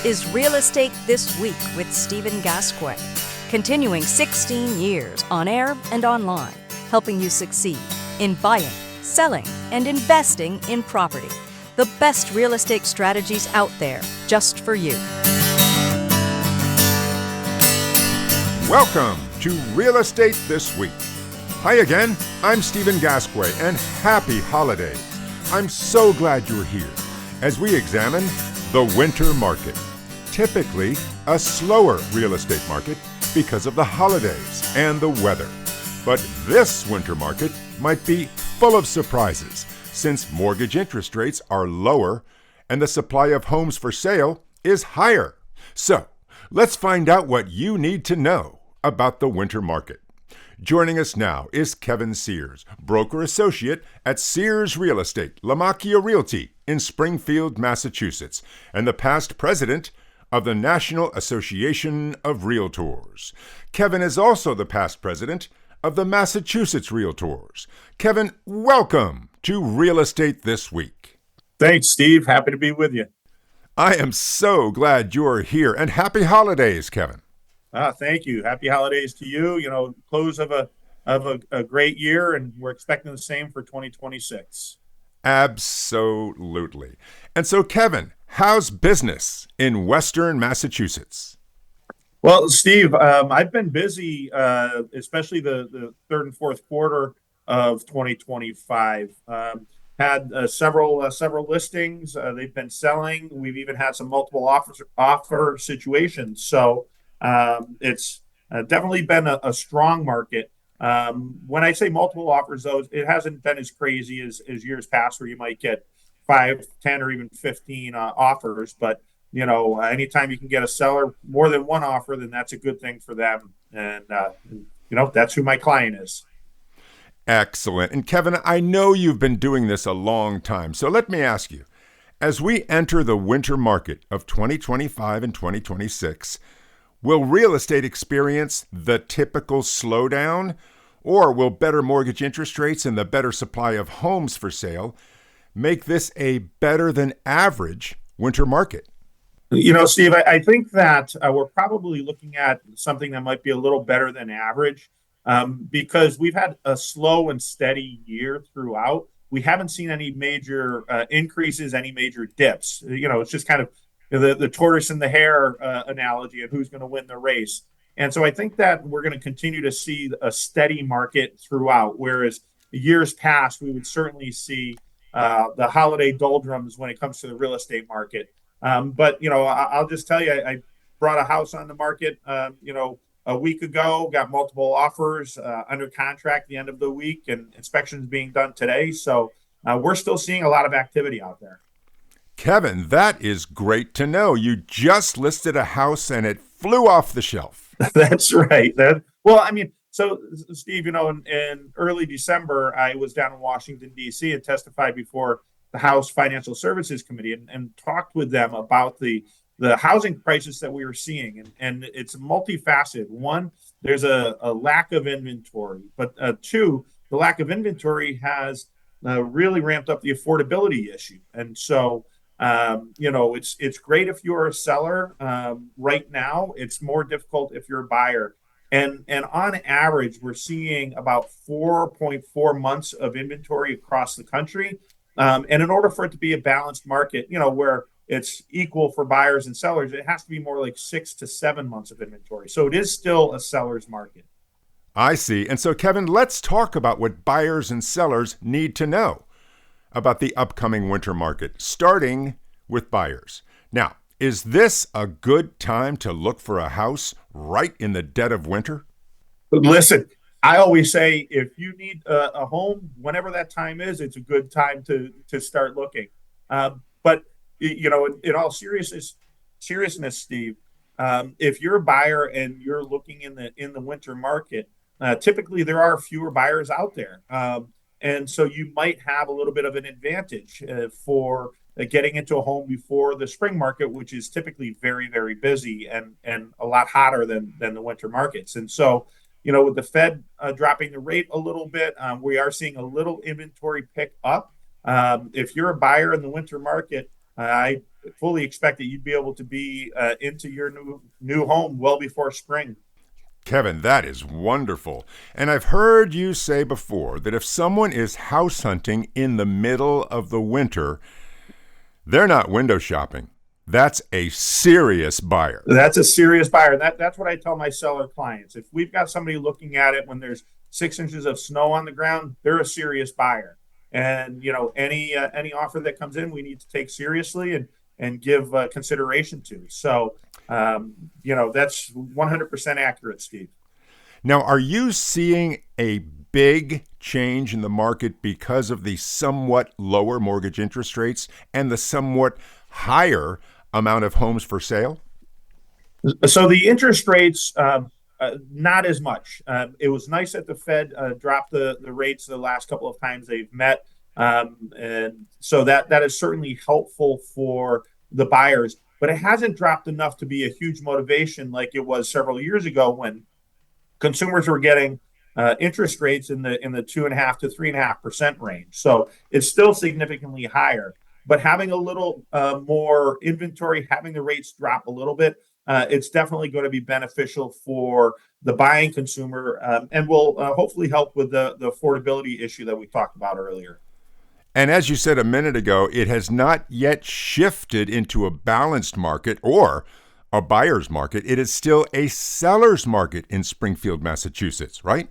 This is Real Estate This Week with Stephen Gasque, continuing 16 years on air and online, helping you succeed in buying, selling, and investing in property. The best real estate strategies out there just for you. Welcome to Real Estate This Week. Hi again, I'm Stephen Gasque, and happy holidays. I'm so glad you're here as we examine the winter market. Typically a slower real estate market because of the holidays and the weather. But this winter market might be full of surprises since mortgage interest rates are lower and the supply of homes for sale is higher. So let's find out what you need to know about the winter market. Joining us now is Kevin Sears, broker associate at Sears Real Estate, Lamacchia Realty in Springfield, Massachusetts, and the past president of the National Association of Realtors. Kevin is also the past president of the Massachusetts Realtors. Kevin, welcome to Real Estate This Week. Thanks, Steve. Happy to be with you. I am so glad you're here, and happy holidays, Kevin. Thank you. Happy holidays to you. You know, close of a great year, and we're expecting the same for 2026. Absolutely. And so, Kevin, how's business in Western Massachusetts? Well, Steve, I've been busy, especially the third and fourth quarter of 2025. Had several listings. They've been selling. We've even had some multiple offer situations. So it's definitely been a strong market. When I say multiple offers, though, it hasn't been as crazy as years past where you might get 5, 10, or even 15 offers. But, you know, anytime you can get a seller more than one offer, then that's a good thing for them. And, you know, that's who my client is. Excellent. And Kevin, I know you've been doing this a long time. So let me ask you, as we enter the winter market of 2025 and 2026, will real estate experience the typical slowdown, or will better mortgage interest rates and the better supply of homes for sale make this a better than average winter market? You know, Steve, I think that we're probably looking at something that might be a little better than average because we've had a slow and steady year throughout. We haven't seen any major increases, any major dips. You know, it's just kind of the tortoise and the hare analogy of who's going to win the race. And so I think that we're going to continue to see a steady market throughout, whereas years past, we would certainly see the holiday doldrums when it comes to the real estate market. But, you know, I'll just tell you, I brought a house on the market, you know, a week ago, got multiple offers under contract the end of the week, and inspections being done today. So we're still seeing a lot of activity out there. Kevin, that is great to know. You just listed a house and it flew off the shelf. That's right. Well, I mean, so Steve, you know, in early December, I was down in Washington, D.C. and testified before the House Financial Services Committee and talked with them about the housing crisis that we were seeing. And it's multifaceted. One, there's a lack of inventory, but two, the lack of inventory has really ramped up the affordability issue. And so, you know, it's great if you're a seller right now. It's more difficult if you're a buyer. And on average, we're seeing about 4.4 months of inventory across the country. And in order for it to be a balanced market, you know, where it's equal for buyers and sellers, it has to be more like 6 to 7 months of inventory. So it is still a seller's market. I see. And so, Kevin, let's talk about what buyers and sellers need to know about the upcoming winter market, starting with buyers. Now, is this a good time to look for a house right in the dead of winter? Listen, I always say if you need a home, whenever that time is, it's a good time to start looking. But, you know, in all seriousness, Steve, if you're a buyer and you're looking in the winter market, typically there are fewer buyers out there. And so you might have a little bit of an advantage for getting into a home before the spring market, which is typically very, very busy and a lot hotter than the winter markets. And so, you know, with the Fed dropping the rate a little bit, we are seeing a little inventory pick up. If you're a buyer in the winter market, I fully expect that you'd be able to be into your new home well before spring. Kevin, that is wonderful. And I've heard you say before that if someone is house hunting in the middle of the winter, they're not window shopping. That's a serious buyer. That's a serious buyer. That's what I tell my seller clients. If we've got somebody looking at it when there's 6 inches of snow on the ground, they're a serious buyer. And any offer that comes in, we need to take seriously and give consideration to. So that's 100% accurate, Steve. Now, are you seeing a big change in the market because of the somewhat lower mortgage interest rates and the somewhat higher amount of homes for sale? So the interest rates, not as much. It was nice that the Fed dropped the rates the last couple of times they've met. And so that is certainly helpful for the buyers, but it hasn't dropped enough to be a huge motivation like it was several years ago when consumers were getting interest rates in the 2.5 to 3.5% range. So it's still significantly higher, but having a little more inventory, having the rates drop a little bit, it's definitely going to be beneficial for the buying consumer, and will hopefully help with the affordability issue that we talked about earlier. And as you said a minute ago, it has not yet shifted into a balanced market or a buyer's market. It is still a seller's market in Springfield, Massachusetts, right?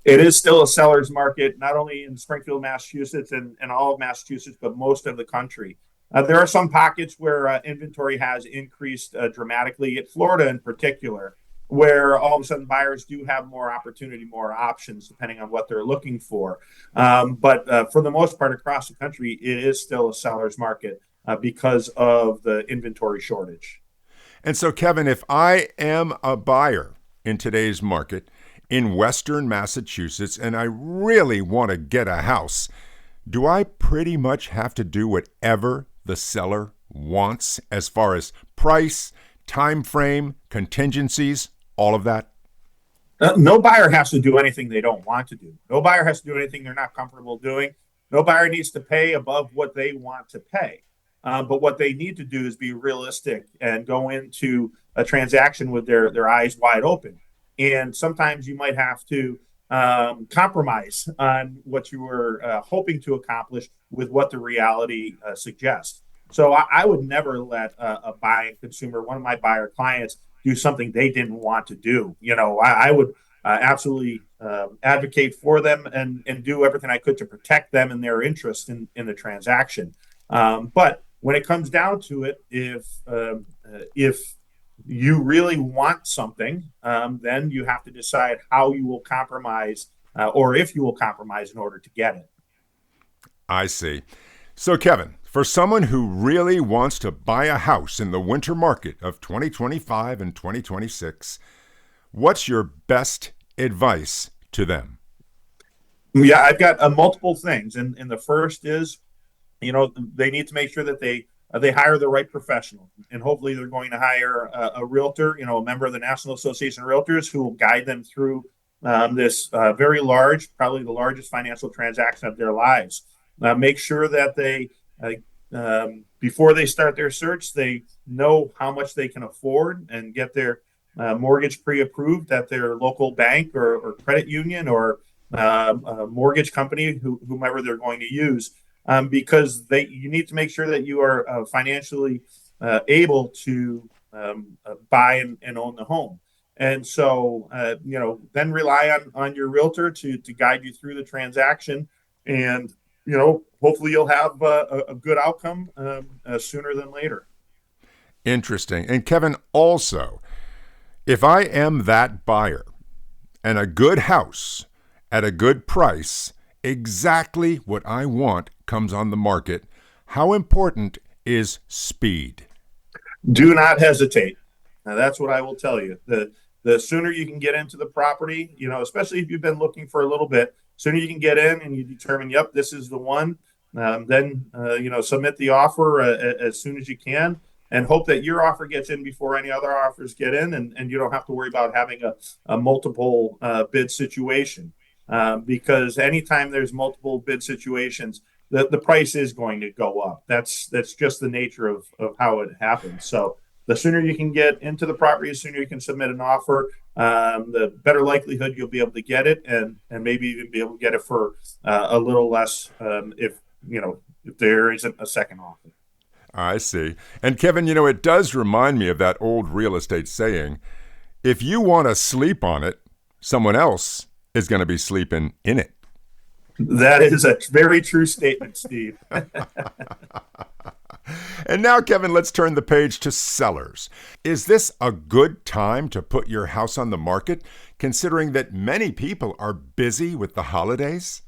It is still a seller's market, not only in Springfield, Massachusetts, and all of Massachusetts, but most of the country. There are some pockets where inventory has increased dramatically, at Florida in particular, where all of a sudden buyers do have more opportunity, more options, depending on what they're looking for. But for the most part, across the country, it is still a seller's market because of the inventory shortage. And so, Kevin, if I am a buyer in today's market in Western Massachusetts and I really want to get a house, do I pretty much have to do whatever the seller wants as far as price, time frame, contingencies, all of that? No buyer has to do anything they don't want to do. No buyer has to do anything they're not comfortable doing. No buyer needs to pay above what they want to pay. But what they need to do is be realistic and go into a transaction with their eyes wide open. And sometimes you might have to compromise on what you were hoping to accomplish with what the reality suggests. So I would never let a buying consumer, one of my buyer clients, do something they didn't want to do. I would absolutely advocate for them and do everything I could to protect them and their interest in the transaction. But when it comes down to it, if you really want something, then you have to decide how you will compromise, or if you will compromise in order to get it. I see. So, Kevin, for someone who really wants to buy a house in the winter market of 2025 and 2026, what's your best advice to them? Yeah, I've got multiple things. And the first is, they need to make sure that they hire the right professional, and hopefully they're going to hire a realtor, a member of the National Association of Realtors, who will guide them through this very large, probably the largest financial transaction of their lives. Make sure that they, before they start their search, they know how much they can afford and get their mortgage pre-approved at their local bank or credit union or a mortgage company, whomever they're going to use. Because you need to make sure that you are financially able to buy and own the home. And so, then rely on your realtor to guide you through the transaction. And, hopefully you'll have a good outcome sooner than later. Interesting. And Kevin, also, if I am that buyer and a good house at a good price, exactly what I want comes on the market, how important is speed? Do not hesitate. Now, that's what I will tell you. The sooner you can get into the property, especially if you've been looking for a little bit, sooner you can get in and you determine, yep, this is the one, then submit the offer as soon as you can, and hope that your offer gets in before any other offers get in, and you don't have to worry about having a multiple bid situation. Because anytime there's multiple bid situations, the price is going to go up. That's just the nature of how it happens. So the sooner you can get into the property, the sooner you can submit an offer, the better likelihood you'll be able to get it, and maybe even be able to get it for a little less, if there isn't a second offer. I see. And Kevin, it does remind me of that old real estate saying, if you want to sleep on it, someone else is going to be sleeping in it. That is a very true statement, Steve. And now, Kevin, let's turn the page to sellers. Is this a good time to put your house on the market, considering that many people are busy with the holidays?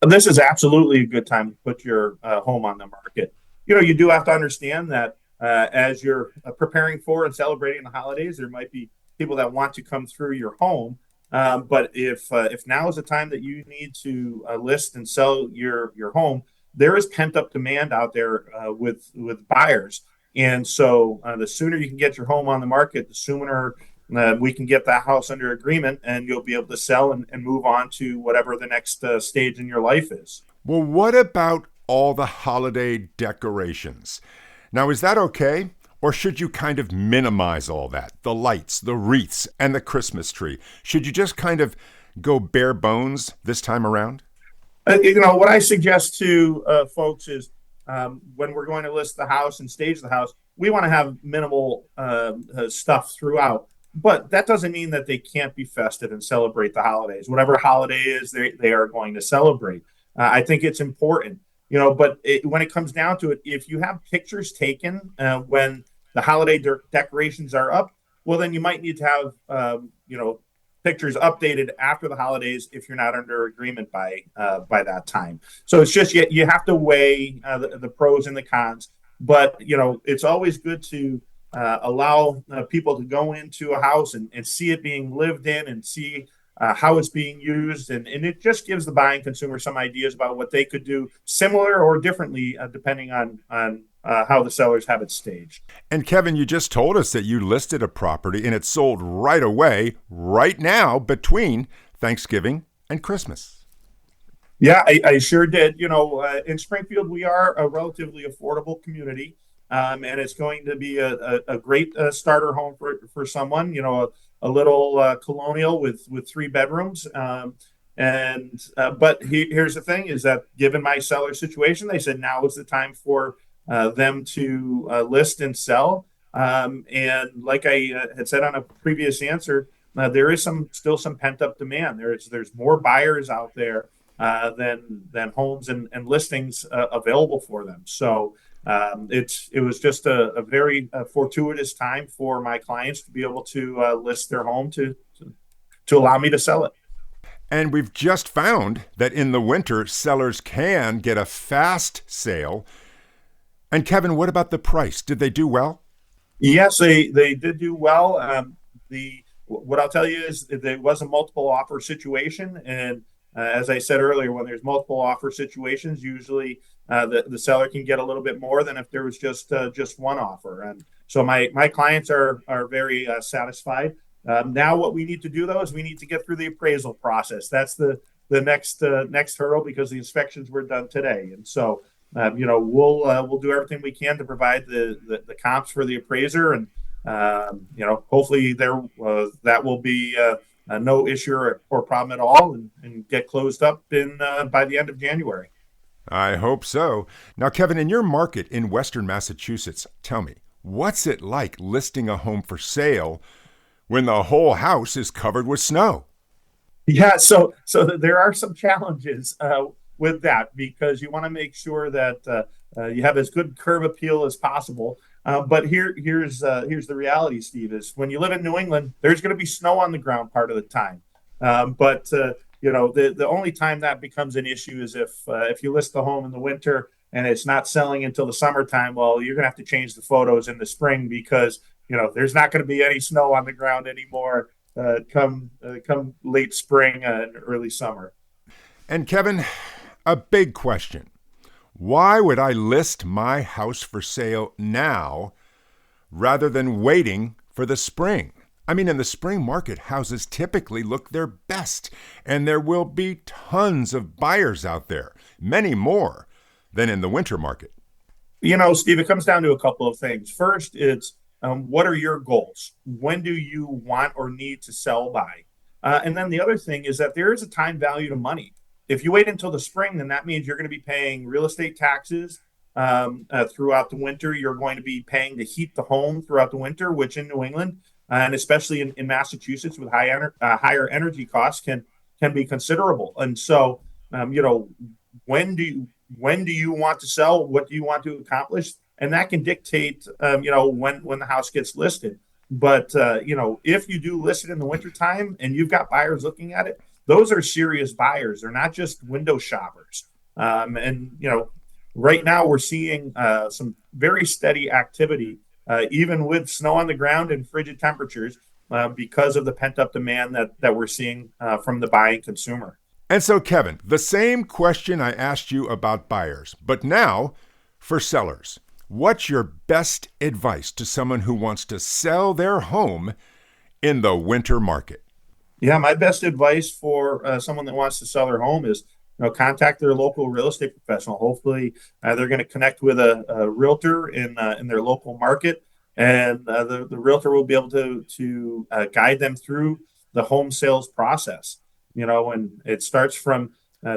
This is absolutely a good time to put your home on the market. You do have to understand that as you're preparing for and celebrating the holidays, there might be people that want to come through your home. But if now is the time that you need to list and sell your home, there is pent up demand out there with buyers. And so the sooner you can get your home on the market, the sooner we can get that house under agreement, and you'll be able to sell and move on to whatever the next stage in your life is. Well, what about all the holiday decorations? Now, is that okay? Or should you kind of minimize all that? The lights, the wreaths, and the Christmas tree. Should you just kind of go bare bones this time around? What I suggest to folks is when we're going to list the house and stage the house, we want to have minimal stuff throughout. But that doesn't mean that they can't be festive and celebrate the holidays. Whatever holiday is, they are going to celebrate. I think it's important. But when it comes down to it, if you have pictures taken when the holiday decorations are up, well, then you might need to have, pictures updated after the holidays if you're not under agreement by that time. So it's just you have to weigh the pros and the cons. But, it's always good to allow people to go into a house and see it being lived in and see how it's being used. And it just gives the buying consumer some ideas about what they could do similar or differently, depending on how the sellers have it staged. And Kevin, you just told us that you listed a property and it sold right away, right now, between Thanksgiving and Christmas. Yeah, I sure did. In Springfield, we are a relatively affordable community. And it's going to be a great starter home for someone, a little colonial with 3 bedrooms. But here's the thing is that given my seller situation, they said now is the time for them to list and sell. And like I had said on a previous answer, there is still some pent up demand. There's more buyers out there than homes and listings available for them. So it was just a very fortuitous time for my clients to be able to list their home to allow me to sell it. And we've just found that in the winter, sellers can get a fast sale. And Kevin, what about the price? Did they do well? Yes, they did do well. What I'll tell you is there was a multiple offer situation, and as I said earlier, when there's multiple offer situations, usually the seller can get a little bit more than if there was just one offer. And so my clients are very satisfied. Now what we need to do though is we need to get through the appraisal process. That's the next hurdle because the inspections were done today. And so we'll do everything we can to provide the comps for the appraiser, and hopefully that will be no issue or problem at all, and get closed up by the end of January. I hope so. Now, Kevin, in your market in Western Massachusetts, tell me, what's it like listing a home for sale when the whole house is covered with snow? Yeah, so there are some challenges with that, because you want to make sure that you have as good curb appeal as possible. But here's the reality, Steve, is when you live in New England, there's going to be snow on the ground part of the time. But the only time that becomes an issue is if you list the home in the winter and it's not selling until the summertime. Well, you're going to have to change the photos in the spring, because there's not going to be any snow on the ground anymore come late spring and early summer. And Kevin, a big question. Why would I list my house for sale now rather than waiting for the spring? I mean, in the spring market, houses typically look their best, and there will be tons of buyers out there, many more than in the winter market? Steve, it comes down to a couple of things. First, it's what are your goals? When do you want or need to sell by? And then the other thing is that there is a time value to money. If you wait until the spring, then that means you're going to be paying real estate taxes throughout the winter. You're going to be paying to heat the home throughout the winter, which in New England and especially in Massachusetts with higher energy costs can be considerable. And so, when do you want to sell? What do you want to accomplish? And that can dictate, when the house gets listed. But, if you do list it in the wintertime and you've got buyers looking at it, those are serious buyers. They're not just window shoppers. Right now we're seeing some very steady activity, even with snow on the ground and frigid temperatures, because of the pent-up demand that we're seeing from the buying consumer. And so, Kevin, the same question I asked you about buyers, but now for sellers. What's your best advice to someone who wants to sell their home in the winter market? Yeah, my best advice for someone that wants to sell their home is, contact their local real estate professional. Hopefully, they're going to connect with a realtor in their local market, and the realtor will be able to guide them through the home sales process. And it starts from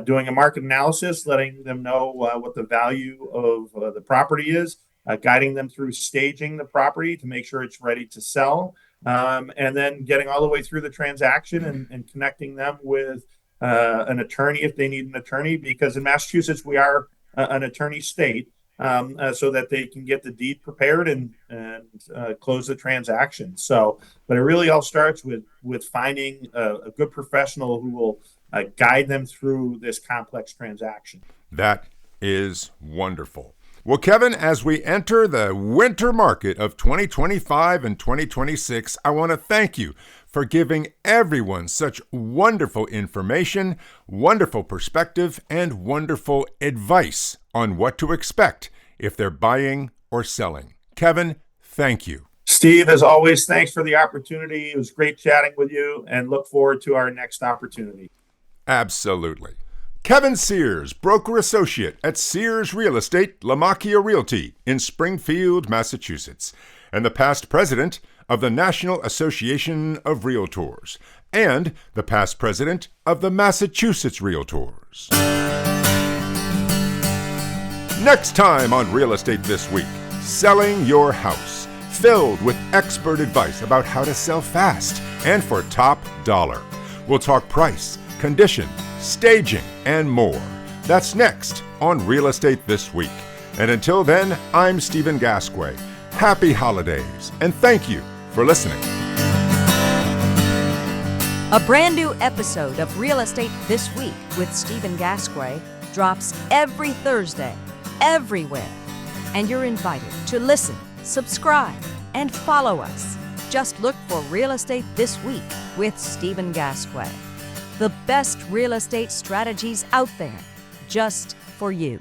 doing a market analysis, letting them know what the value of the property is, guiding them through staging the property to make sure it's ready to sell, and then getting all the way through the transaction and connecting them with an attorney if they need an attorney, because in Massachusetts we are an attorney state, so that they can get the deed prepared and close the transaction. But it really all starts with finding a good professional who will guide them through this complex transaction. That is wonderful. Well, Kevin, as we enter the winter market of 2025 and 2026, I want to thank you for giving everyone such wonderful information, wonderful perspective, and wonderful advice on what to expect if they're buying or selling. Kevin, thank you. Steve, as always, thanks for the opportunity. It was great chatting with you, and look forward to our next opportunity. Absolutely. Kevin Sears, broker associate at Sears Real Estate, Lamachia Realty in Springfield, Massachusetts, and the past president of the National Association of Realtors, and the past president of the Massachusetts Realtors. Next time on Real Estate This Week, selling your house, filled with expert advice about how to sell fast and for top dollar. We'll talk price, condition, staging, and more. That's next on Real Estate This Week. And until then, I'm Stephen Gasque. Happy holidays, and thank you for listening. A brand new episode of Real Estate This Week with Stephen Gasque drops every Thursday, everywhere. And you're invited to listen, subscribe, and follow us. Just look for Real Estate This Week with Stephen Gasque. The best real estate strategies out there, just for you.